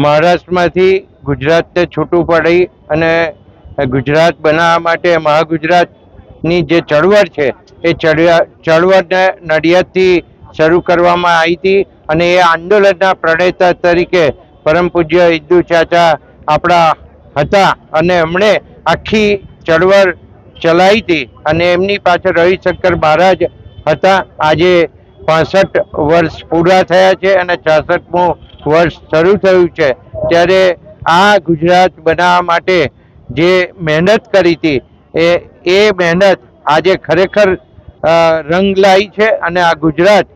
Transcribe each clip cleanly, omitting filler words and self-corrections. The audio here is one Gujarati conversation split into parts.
મહારાષ્ટ્રમાંથી ગુજરાતને છૂટું પડી અને ગુજરાત બનાવવા માટે મહાગુજરાતની જે ચળવળ છે એ ચળવળને નડિયાદથી શરૂ કરવામાં આવી હતી અને એ આંદોલનના પ્રણેતા તરીકે પરમ પૂજ્ય ઇન્દુ ચાચા આપણા હતા અને એમણે આખી ચળવળ ચલાવી હતી અને એમની પાછળ રવિશંકર મહારાજ હતા. આજે 65 વર્ષ પૂરા થયા છે અને 66મું વર્ષ શરૂ થયું છે. ત્યારે આ ગુજરાત બનાવવા માટે જે મહેનત કરી હતી એ મહેનત આજે ખરેખર રંગ લાવી છે અને આ ગુજરાત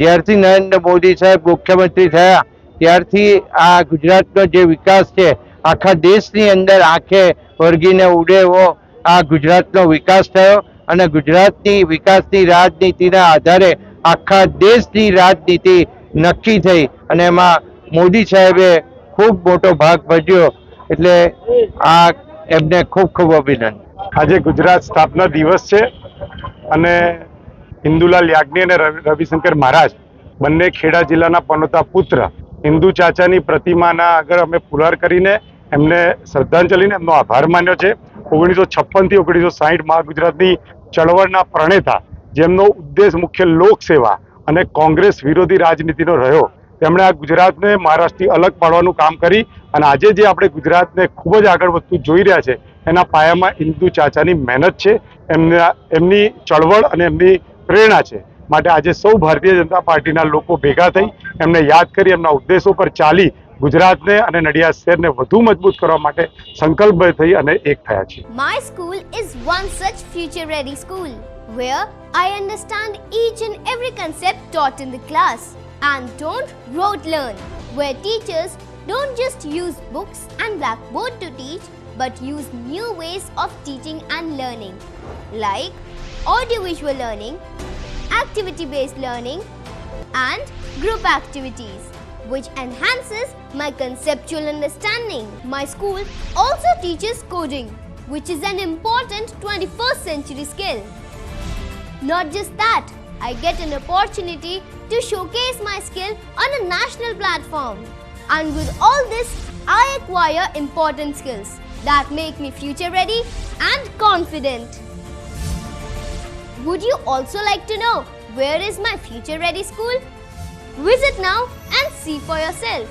જ્યારથી નરેન્દ્ર મોદી સાહેબ મુખ્યમંત્રી થયા ત્યારથી આ ગુજરાતનો જે વિકાસ છે આખા દેશની અંદર આંખે વળગીને ઉડે એવો આ ગુજરાતનો વિકાસ થયો અને ગુજરાતની વિકાસની રાજનીતિના આધારે આખા દેશની રાજનીતિ નક્કી થઈ અને એમાં મોદી સાહેબે ખૂબ મોટો ભાગ ભજવ્યો. એટલે આ એમને ખૂબ ખૂબ અભિનંદન. આજે ગુજરાત સ્થાપના દિવસ છે અને ઇન્દુલાલ યાજ્ઞી અને રવિશંકર મહારાજ બંને ખેડા જિલ્લાના પનોતા પુત્ર ઇન્દુ ચાચાની પ્રતિમાના આગળ અમે ફુલાર કરીને એમને શ્રદ્ધાંજલિને એમનો આભાર માન્યો છે. 1956 થી 1960 મહાગુજરાતની ચળવળના પ્રણેતા જેમનો ઉદ્દેશ મુખ્ય લોકસેવા અને કોંગ્રેસ વિરોધી રાજનીતિનો રહ્યો. તેમણે આ ગુજરાતને મહારાષ્ટ્રથી અલગ પાડવાનું કામ કરી અને આજે જે આપણે ગુજરાતને ખૂબ જ આગળ વધતું જોઈ રહ્યા છે એના પાયામાં ઇન્દુ ચાચાની મહેનત છે, એમની ચળવળ અને એમની પ્રેરણા છે. માટે આજે સૌ ભારતીય જનતા પાર્ટીના લોકો ભેગા થઈ એમને યાદ કરી એમના ઉદ્દેશો પર ચાલી ગુજરાતને અને નડિયાદ શહેરને વધુ મજબૂત કરવા માટે સંકલ્પબદ્ધ થઈ અને એક થયા છે. My school is one such future ready school where I understand each and every concept taught in the class and don't rote learn, where teachers don't just use books and blackboard to teach but use new ways of teaching and learning like audiovisual learning, activity based learning and group activities which enhances my conceptual understanding. My school also teaches coding, which is an important 21st century skill. Not just that, I get an opportunity to showcase my skill on a national platform. And with all this, I acquire important skills that make me future ready and confident. Would you also like to know where is my future ready school? Visit now and see for yourself.